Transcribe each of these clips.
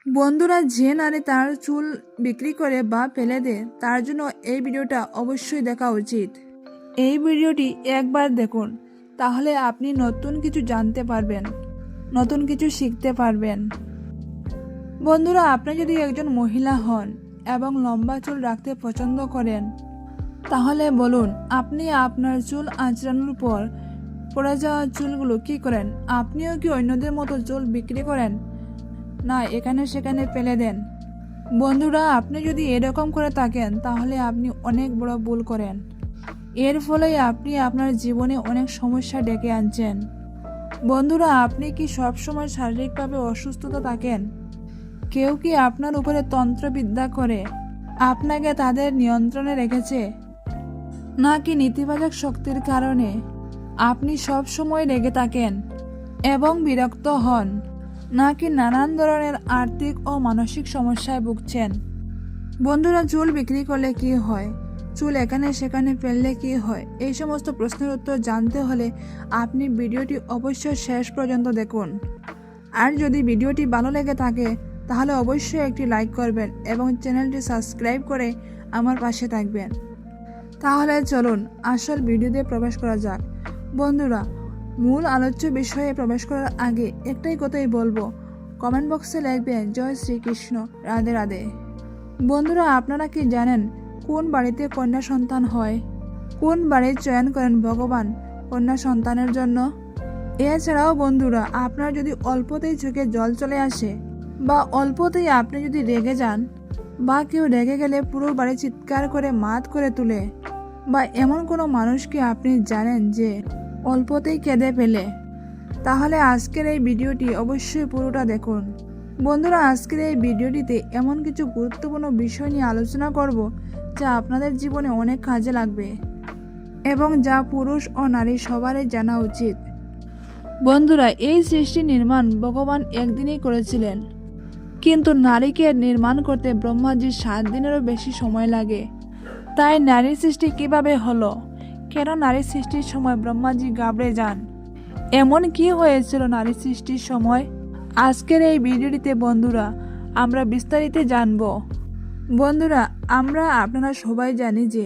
বন্ধুরা, যে নারী তার চুল বিক্রি করে বা ফেলে দেয় তার জন্য এই ভিডিওটা অবশ্যই দেখা উচিত। এই ভিডিওটি একবার দেখুন, তাহলে আপনি নতুন কিছু জানতে পারবেন, নতুন কিছু শিখতে পারবেন। বন্ধুরা, আপনি যদি একজন মহিলা হন এবং লম্বা চুল রাখতে পছন্দ করেন, তাহলে বলুন আপনি আপনার চুল আঁচড়ানোর পর পড়ে যাওয়া চুলগুলো কি করেন? আপনিও কি অন্যদের মতো চুল বিক্রি করেন, না এখানে সেখানে ফেলে দেন? বন্ধুরা, আপনি যদি এরকম করে থাকেন তাহলে আপনি অনেক বড় ভুল করেন। এর ফলেই আপনি আপনার জীবনে অনেক সমস্যা ডেকে আনছেন। বন্ধুরা, আপনি কি সবসময় শারীরিকভাবে অসুস্থতা থাকেন? কেউ কি আপনার উপরে তন্ত্রবিদ্যা করে আপনাকে তাদের নিয়ন্ত্রণে রেখেছে, নাকি নেতিবাচক শক্তির কারণে আপনি সব সময় রেগে থাকেন এবং বিরক্ত হন, নাকি নানান ধরনের আর্থিক ও মানসিক সমস্যায় ভুগছেন? বন্ধুরা, চুল বিক্রি করলে কি হয়, চুল এখানে সেখানে ফেললে কি হয়, এই সমস্ত প্রশ্নের উত্তর জানতে হলে আপনি ভিডিওটি অবশ্যই শেষ পর্যন্ত দেখুন। আর যদি ভিডিওটি ভালো লেগে থাকে তাহলে অবশ্যই একটি লাইক করবেন এবং চ্যানেলটি সাবস্ক্রাইব করে আমার পাশে থাকবেন। তাহলে চলুন আসল ভিডিওতে প্রবেশ করা যাক। বন্ধুরা, মূল আলোচ্য বিষয়ে প্রবেশ করার আগে একটাই কথাই বলবো, কমেন্ট বক্সে লিখবেন জয় শ্রীকৃষ্ণ, রাধে রাধে। বন্ধুরা, আপনারা কি জানেন কোন বাড়িতে কন্যা সন্তান হয়? কোন বাড়ির চয়ন করেন ভগবান কন্যা সন্তানের জন্য? এছাড়াও বন্ধুরা, আপনার যদি অল্পতেই চোখে জল চলে আসে বা অল্পতেই আপনি যদি রেগে যান, বা কেউ রেগে গেলে পুরো বাড়ি চিৎকার করে মাত করে তুলে, বা এমন কোনো মানুষকে আপনি জানেন যে অল্পতেই কেঁদে ফেলে, তাহলে আজকের এই ভিডিওটি অবশ্যই পুরোটা দেখুন। বন্ধুরা, আজকের এই ভিডিওটিতে এমন কিছু গুরুত্বপূর্ণ বিষয় নিয়ে আলোচনা করব যা আপনাদের জীবনে অনেক কাজে লাগবে এবং যা পুরুষ ও নারী সবারই জানা উচিত। বন্ধুরা, এই সৃষ্টি নির্মাণ ভগবান একদিনই করেছিলেন, কিন্তু নারীকে নির্মাণ করতে ব্রহ্মাজির 7 দিনেরও বেশি সময় লাগে। তাই নারীর সৃষ্টি কিভাবে হলো, কেন নারীর সৃষ্টির সময় ব্রহ্মাজি ঘাবড়ে যান, এমন কি হয়েছিল নারীর সৃষ্টির সময়, আজকের এই ভিডিওটিতে বন্ধুরা আমরা বিস্তারিত জানব। বন্ধুরা, আপনারা সবাই জানি যে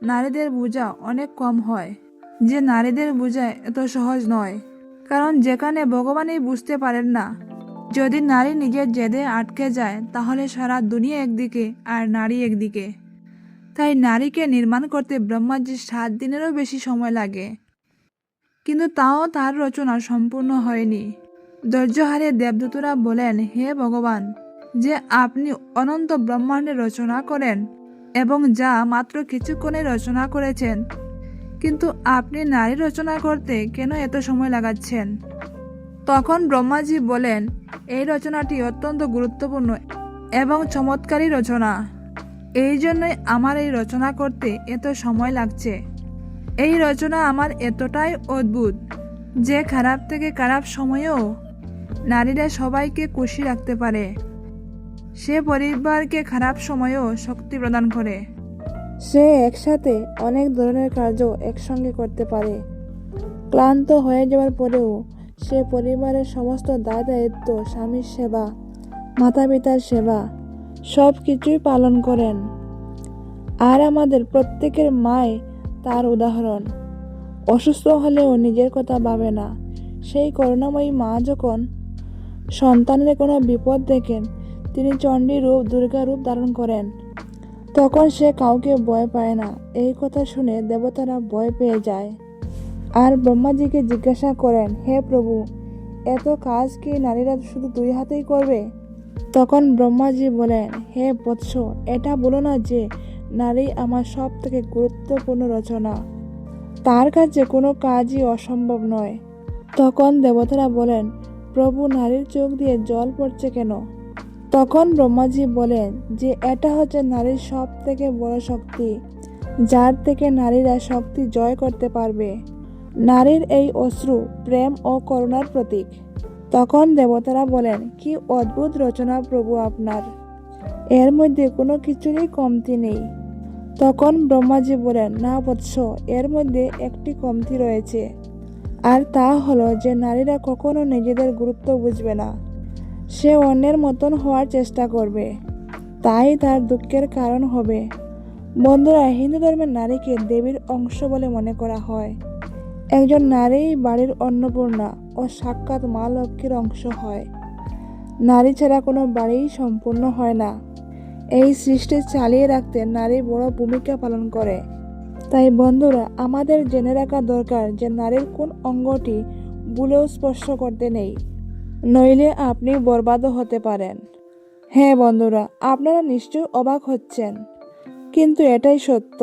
নারীদের বোঝা অনেক কম হয়, যে নারীদের বোঝা এত সহজ নয়, কারণ যেখানে ভগবানই বুঝতে পারেন না, যদি নারী নিজের জেদে আটকে যায় তাহলে সারা দুনিয়া একদিকে আর নারী একদিকে। তাই নারীকে নির্মাণ করতে ব্রহ্মাজির 7 দিনেরও বেশি সময় লাগে, কিন্তু তাও তার রচনা সম্পূর্ণ হয়নি। ধৈর্য হারিয়ে দেবদূতরা বলেন, হে ভগবান, যে আপনি অনন্ত ব্রহ্মাণ্ডের রচনা করেন এবং যা মাত্র কিছুক্ষণে রচনা করেছেন, কিন্তু আপনি নারী রচনা করতে কেন এত সময় লাগাচ্ছেন? তখন ব্রহ্মাজি বলেন, এই রচনাটি অত্যন্ত গুরুত্বপূর্ণ এবং চমৎকারী রচনা, এই জন্যই আমার এই রচনা করতে এত সময় লাগছে। এই রচনা আমার এতটাই অদ্ভুত যে খারাপ থেকে খারাপ সময়েও নারীরা সবাইকে খুশি রাখতে পারে। সে পরিবারকে খারাপ সময়েও শক্তি প্রদান করে। সে একসাথে অনেক ধরনের কার্য একসঙ্গে করতে পারে। ক্লান্ত হয়ে যাওয়ার পরেও সে পরিবারের সমস্ত দায় দায়িত্ব, স্বামীর সেবা, মাতা পিতার সেবা সব কিছুই পালন করেন। আর আমাদের প্রত্যেকের মাই তার উদাহরণ। অসুস্থ হলেও নিজের কথা ভাবে না। সেই করুণাময়ী মা যখন সন্তানের কোনো বিপদ দেখেন, তিনি চণ্ডী রূপ, দুর্গা রূপ ধারণ করেন। তখন সে কাউকে ভয় পায় না। এই কথা শুনে দেবতারা ভয় পেয়ে যায় আর ব্রহ্মাজিকে জিজ্ঞাসা করেন, হে প্রভু, এত কাজ কি নারীরা শুধু 2 হাতেই করবে? তখন ব্রহ্মাজি বলেন, হে বৎস, এটা বলো না যে নারী আমার সব থেকে গুরুত্বপূর্ণ রচনা, তার কাছে কোনো কাজই অসম্ভব নয়। তখন দেবতারা বলেন, প্রভু, নারীর চোখ দিয়ে জল পড়ছে কেন? তখন ব্রহ্মাজি বলেন যে এটা হচ্ছে নারীর সব থেকে বড় শক্তি, যার থেকে নারীরা শক্তি জয় করতে পারবে। নারীর এই অশ্রু প্রেম ও করুণার প্রতীক। তখন দেবতারা বলেন, কি অদ্ভুত রচনা প্রভু আপনার, এর মধ্যে কোনো কিছুরই কমতি নেই। তখন ব্রহ্মাজি বলেন, না বৎস, এর মধ্যে একটি কমতি রয়েছে, আর তা হলো যে নারীরা কখনো নিজেদের গুরুত্ব বুঝবে না। সে অন্যের মতন হওয়ার চেষ্টা করবে, তাই তার দুঃখের কারণ হবে। বন্ধুরা, হিন্দু ধর্মের নারীকে দেবীর অংশ বলে মনে করা হয়। একজন নারী বাড়ির অন্নপূর্ণা ও সাক্ষাৎ মা লক্ষ্মীর অংশ হয়। নারী ছাড়া কোনো বাড়ি সম্পূর্ণ হয় না। এই সৃষ্টি চালিয়ে রাখতে নারী বড় ভূমিকা পালন করে। তাই বন্ধুরা, আমাদের জেনে রাখা দরকার যে নারীর কোন অঙ্গটি ভুলেও স্পর্শ করতে নেই, নইলে আপনি বরবাদও হতে পারেন। হ্যাঁ বন্ধুরা, আপনারা নিশ্চয়ই অবাক হচ্ছেন, কিন্তু এটাই সত্য।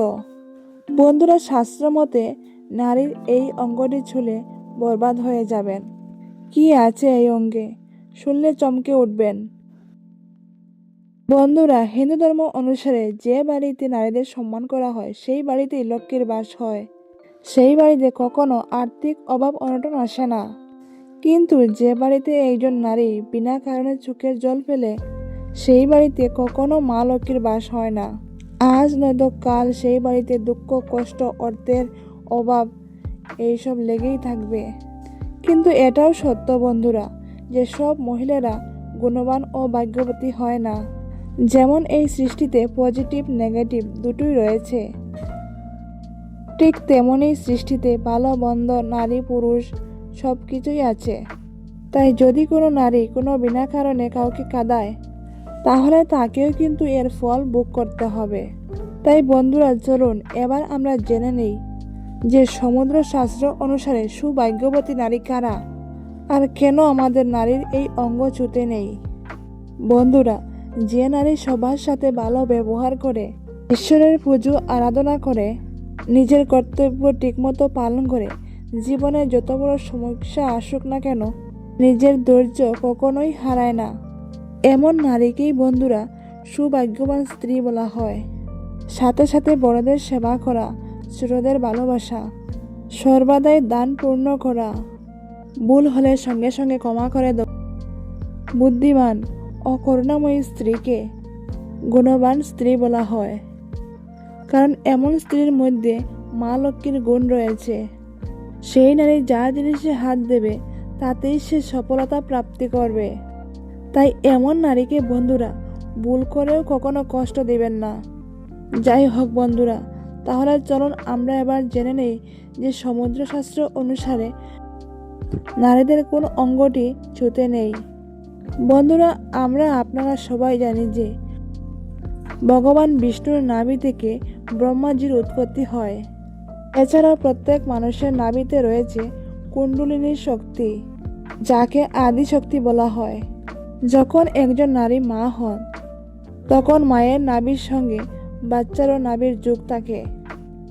বন্ধুরা, শাস্ত্র মতে নারীর এই অঙ্গটি ছুঁলে বরবাদ হয়ে যাবেন। কি আছে এই অঙ্গে, শুনলে চমকে উঠবেন। বন্ধুরা, হিন্দু ধর্ম অনুসারে যে বাড়িতে নারীদের সম্মান করা হয় সেই বাড়িতেই লক্ষ্মীর বাস হয়। সেই বাড়িতে কখনো আর্থিক অভাব অনটন আসে না। কিন্তু যে বাড়িতে একজন নারী বিনা কারণে চোখের জল ফেলে, সেই বাড়িতে কখনো মা লক্ষ্মীর বাস হয় না। আজ নয়তো কাল সেই বাড়িতে দুঃখ, কষ্ট, অর্থের অভাব এইসব লেগেই থাকবে। কিন্তু এটাও সত্য বন্ধুরা, যে সব মহিলারা গুণবান ও ভাগ্যবতী হয় না। যেমন এই সৃষ্টিতে পজিটিভ নেগেটিভ দুটোই রয়েছে, ঠিক তেমনই সৃষ্টিতে ভালো মন্দ, নারী পুরুষ সব কিছুই আছে। তাই যদি কোনো নারী কোনো বিনা কারণে কাউকে কাঁদায়, তাহলে তাকেও কিন্তু এর ফল ভোগ করতে হবে। তাই বন্ধুরা, চলুন এবার আমরা জেনে নেই যে সমুদ্র শাস্ত্র অনুসারে সুভাগ্যবতী নারী কারা, আর কেন আমাদের নারীর এই অঙ্গ ছুঁতে নেই। বন্ধুরা, যে নারী সবার সাথে ভালো ব্যবহার করে, ঈশ্বরের পুজো আরাধনা করে, নিজের কর্তব্য ঠিকমতো পালন করে, জীবনে যত বড় সমস্যা আসুক না কেন নিজের ধৈর্য কখনোই হারায় না, এমন নারীকেই বন্ধুরা সুভাগ্যবান স্ত্রী বলা হয়। সাথে সাথে বড়দের সেবা করা, ছোটদের ভালোবাসা, সর্বদাই দান পূর্ণ করা, ভুল হলে সঙ্গে সঙ্গে ক্ষমা করে দেওয়া, বুদ্ধিমান ও করুণাময়ী স্ত্রীকে গুণবান স্ত্রী বলা হয়। কারণ এমন স্ত্রীর মধ্যে মা লক্ষ্মীর গুণ রয়েছে। সেই নারী যা জিনিসে হাত দেবে তাতেই সে সফলতা প্রাপ্তি করবে। তাই এমন নারীকে বন্ধুরা ভুল করেও কখনো কষ্ট দিবেন না। যাই হোক বন্ধুরা, তাহলে চলুন আমরা এবার জেনে নেই যে সমুদ্রশাস্ত্র অনুসারে নারীদের কোন অঙ্গটি ছুঁতে নেই। বন্ধুরা, আপনারা সবাই জানি যে ভগবান বিষ্ণুর নাভি থেকে ব্রহ্মাজির উৎপত্তি হয়। এছাড়াও প্রত্যেক মানুষের নাভিতে রয়েছে কুণ্ডলিনীর শক্তি, যাকে আদি শক্তি বলা হয়। যখন একজন নারী মা হন, তখন মায়ের নাভির সঙ্গে বাচ্চারও নাভির যোগ থাকে।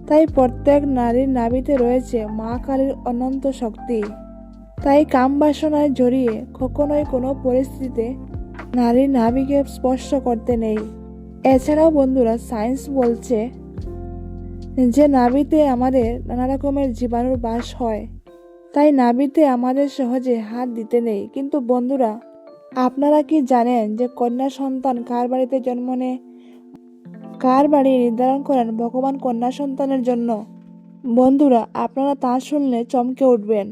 তাই প্রত্যেক নারীর নাভিতে রয়েছে মা কালীর অনন্ত শক্তি। তাই কাম বাসনায় জড়িয়ে কখনোই কোনো পরিস্থিতিতে নারীর নাভিকে স্পর্শ করতে নেই। এছাড়াও বন্ধুরা, সায়েন্স বলছে যে নাভিতে আমাদের নানা রকমের জীবাণুর বাস হয়। তাই নাভিতে আমাদের সহজে হাত দিতে নেই। কিন্তু বন্ধুরা, আপনারা কি জানেন যে কন্যা সন্তান কার বাড়িতে জন্ম নেয়? কার বাড়ি নির্ধারণ করেন ভগবান কন্যা সন্তানের জন্য? বন্ধুরা, আপনারা তা শুনলে চমকে উঠবেন।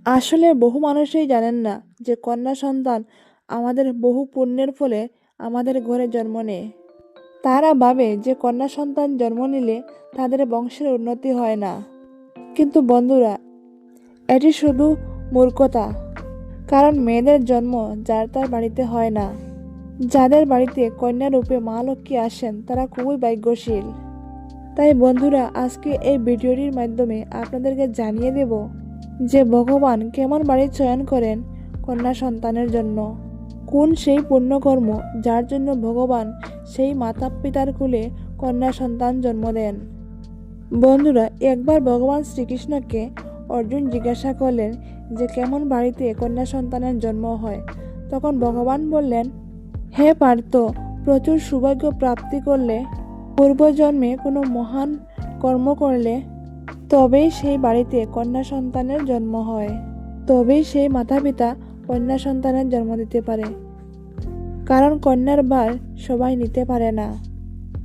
আসলে বহু মানুষই জানেন না যে কন্যা সন্তান আমাদের বহু পুণ্যের ফলে আমাদের ঘরে জন্ম নেয়। তারা ভাবে যে কন্যা সন্তান জন্ম নিলে তাদের বংশের উন্নতি হয় না। কিন্তু বন্ধুরা, এটি শুধু মূর্খতা। কারণ মেয়েদের জন্ম যার তার বাড়িতে হয় না। যাদের বাড়িতে কন্যা রূপে মা লক্ষ্মী আসেন তারা খুবই ভাগ্যশীল। তাই বন্ধুরা, আজকে এই ভিডিওটির মাধ্যমে আপনাদেরকে জানিয়ে দেব যে ভগবান কেমন বাড়ি চয়ন করেন কন্যা সন্তানের জন্য। কোন সেই পুণ্যকর্ম যার জন্য ভগবান সেই মাতা পিতার কুলে কন্যা সন্তান জন্ম দেন। বন্ধুরা, একবার ভগবান শ্রীকৃষ্ণকে অর্জুন জিজ্ঞাসা করলেন যে কেমন বাড়িতে কন্যা সন্তানের জন্ম হয়। তখন ভগবান বললেন, হে পার্থ, প্রচুর সৌভাগ্য প্রাপ্তি করলে, পূর্বজন্মে কোনো মহান কর্ম করলে তবেই সেই বাড়িতে কন্যা সন্তানের জন্ম হয়। তবেই সেই মাতা পিতা কন্যা সন্তানের জন্ম দিতে পারে। কারণ কন্যার ভার সবাই নিতে পারে না।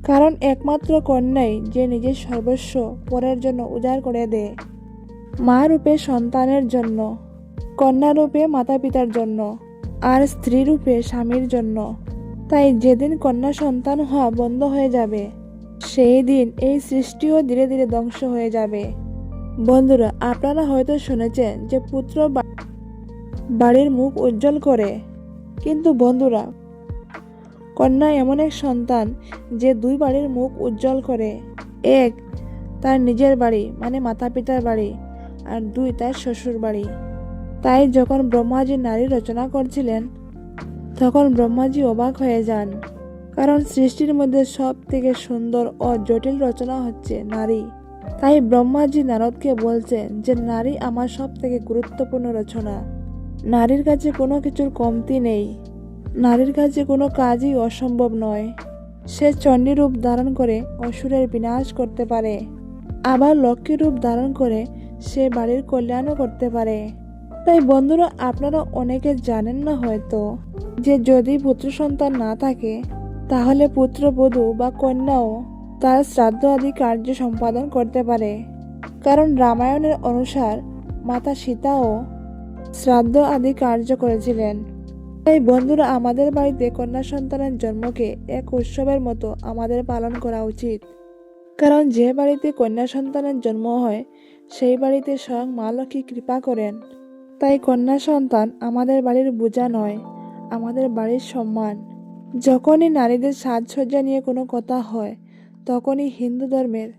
কারণ একমাত্র কন্যাই যে নিজের সর্বস্ব পরের জন্য উজাড় করে দেয়। মা রূপে সন্তানের জন্য, কন্যা রূপে মাতা পিতার জন্য। আর স্ত্রী রূপে স্বামীর জন্য। তাই যেদিন কন্যা সন্তান হওয়া বন্ধ হয়ে যাবে, সেই দিন এই সৃষ্টিও ধীরে ধীরে ধ্বংস হয়ে যাবে। বন্ধুরা, আপনারা হয়তো শুনেছেন যে পুত্র বাড়ির মুখ উজ্জ্বল করে, কিন্তু বন্ধুরা, কন্যা এমন এক সন্তান যে দুই বাড়ির মুখ উজ্জ্বল করে। এক, তার নিজের বাড়ি মানে মাতা পিতার বাড়ি, আর দুই, তার শ্বশুর বাড়ি। তাই যখন ব্রহ্মাজি নারী রচনা করছিলেন, তখন ব্রহ্মাজি অবাক হয়ে যান, কারণ সৃষ্টির মধ্যে সব থেকে সুন্দর ও জটিল রচনা হচ্ছে নারী। তাই ব্রহ্মাজি নারদকে বলছেন যে নারী আমার সব থেকে গুরুত্বপূর্ণ রচনা। নারীর কাছে কোনো কিছুর কমতি নেই, নারীর কাছে কোনো কাজই অসম্ভব নয়। সে চণ্ডী রূপ ধারণ করে অসুরের বিনাশ করতে পারে, আবার লক্ষ্মী রূপ ধারণ করে সে বাড়ির কল্যাণও করতে পারে। তাই বন্ধুরা, আপনারা অনেকে জানেন না হয়তো যে যদি পুত্র সন্তান না থাকে, তাহলে পুত্রবধূ বা কন্যাও তার শ্রাদ্ধ আদি কার্য সম্পাদন করতে পারে। কারণ রামায়ণের অনুসার মাতা সীতাও শ্রাদ্ধ আদি কার্য করেছিলেন। তাই বন্ধুরা, আমাদের বাড়িতে কন্যা সন্তানের জন্মকে এক উৎসবের মতো আমাদের পালন করা উচিত। কারণ যে বাড়িতে কন্যা সন্তানের জন্ম হয়, সেই বাড়িতে স্বয়ং মা লক্ষ্মী কৃপা করেন। তাই কন্যা সন্তান আমাদের বাড়ির বোঝা নয়, আমাদের বাড়ির সম্মান। যখনই নারীদের সাজসজ্জা নিয়ে কোনো কথা হয়, তখনই হিন্দু ধর্মের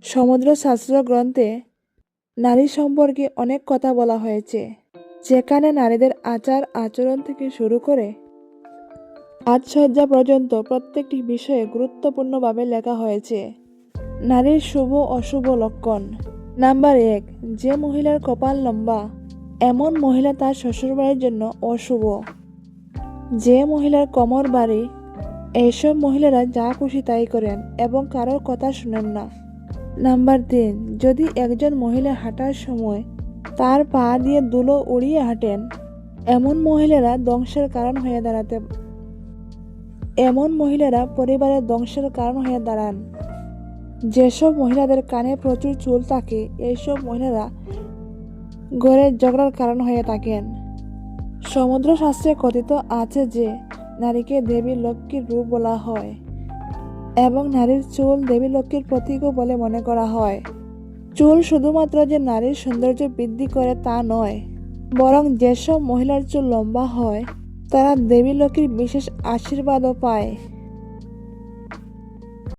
সমুদ্র শাস্ত্র গ্রন্থে নারী সম্পর্কে অনেক কথা বলা হয়েছে, যেখানে নারীদের আচার আচরণ থেকে শুরু করে সাজসজ্জা পর্যন্ত প্রত্যেকটি বিষয়ে গুরুত্বপূর্ণভাবে লেখা হয়েছে। নারীর শুভ অশুভ লক্ষণ। নাম্বার 1, যে মহিলার কপাল লম্বা, এমন মহিলা তার শ্বশুরবাড়ির জন্য অশুভ। যে মহিলার কোমর বাড়ি, এইসব মহিলারা যা খুশি তাই করেন এবং কারোর কথা শুনেন না। নাম্বার 3, যদি একজন মহিলা হাঁটার সময় তার পা দিয়ে ধুলো উড়িয়ে হাঁটেন, এমন মহিলারা পরিবারের ধ্বংসের কারণ হয়ে দাঁড়ান। যেসব মহিলাদের কানে প্রচুর চুল থাকে, এইসব মহিলারা ঘরের ঝগড়ার কারণ হয়ে থাকেন। সমুদ্র শাস্ত্রে কথিত আছে যে নারীকে দেবী লক্ষ্মীর রূপ বলা হয় এবং নারীর চুল দেবী লক্ষ্মীর প্রতীকও বলে মনে করা হয়। চুল শুধুমাত্র যে নারীর সৌন্দর্য বৃদ্ধি করে তা নয়, বরং যেসব মহিলার চুল লম্বা হয়, তারা দেবী লক্ষ্মীর বিশেষ আশীর্বাদও পায়।